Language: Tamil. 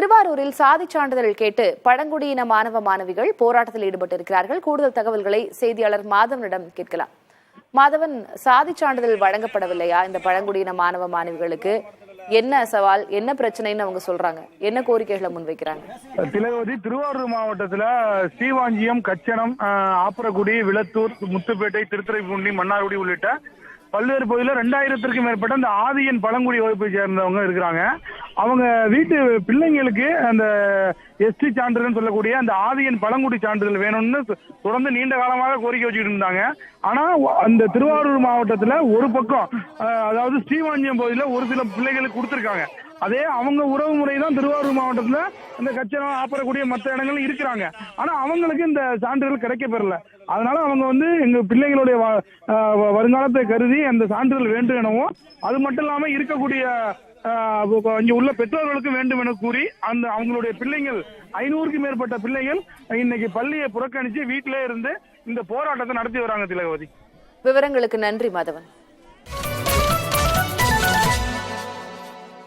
திருவாரூரில் சாதி சான்றிதழ் கேட்டு பழங்குடியின மாணவ மாணவிகள் போராட்டத்தில் ஈடுபட்டிருக்கிறார்கள். கூடுதல் தகவல்களை செய்தியாளர் மாதவனிடம் கேட்கலாம். மாதவன், சாதி சான்றிதழ் வழங்கப்படவில்லையா இந்த பழங்குடியின மாணவ மாணவிகளுக்கு? என்ன சவால், என்ன பிரச்சனைன்னு அவங்க சொல்றாங்க, என்ன கோரிக்கைகளை முன்வைக்கிறாங்க? திலகவதி, திருவாரூர் மாவட்டத்துல ஸ்ரீவாஞ்சியம், கச்சனம், ஆப்பரக்குடி, விளத்தூர், முத்துப்பேட்டை, திருத்துறைப்பூண்டி, மன்னார்குடி உள்ளிட்ட பல்வேறு பகுதியில் 2000க்கும் மேற்பட்ட அந்த ஆதியன் பழங்குடி வகுப்பை சேர்ந்தவங்க இருக்கிறாங்க. அவங்க வீட்டு பிள்ளைங்களுக்கு அந்த எஸ்டி சான்றிதழ் சொல்லக்கூடிய அந்த ஆதியன் பழங்குடி சான்றிதழ் வேணும்னு தொடர்ந்து நீண்ட காலமாக கோரிக்கை வச்சுக்கிட்டு இருந்தாங்க. ஆனா அந்த திருவாரூர் மாவட்டத்துல ஒரு பக்கம், அதாவது ஸ்ரீவாஞ்சியம் பகுதியில் ஒரு சில பிள்ளைகளுக்கு கொடுத்துருக்காங்க. அதே அவங்க உறவு முறை தான் திருவாரூர் மாவட்டத்துல இந்த கச்சனம், ஆப்பரக்கூடிய மற்ற இடங்கள் இருக்கிறாங்க. ஆனா அவங்களுக்கு இந்த சான்றிதழ் கிடைக்க பெறல. அதனால அவங்க எங்க பிள்ளைகளுடைய வருங்காலத்தை கருதி அந்த சான்றிதழ் வேண்டும் எனவும், அது மட்டும் இல்லாம இருக்கக்கூடிய இங்க உள்ள பெற்றோர்களுக்கு வேண்டும் என கூறி அந்த அவங்களுடைய பிள்ளைகள் 500க்கும் மேற்பட்ட பிள்ளைகள் இன்னைக்கு பள்ளியை புறக்கணிச்சு வீட்டிலே இருந்து இந்த போராட்டத்தை நடத்தி வராங்க. திலகவதி, விவரங்களுக்கு நன்றி மாதவன்.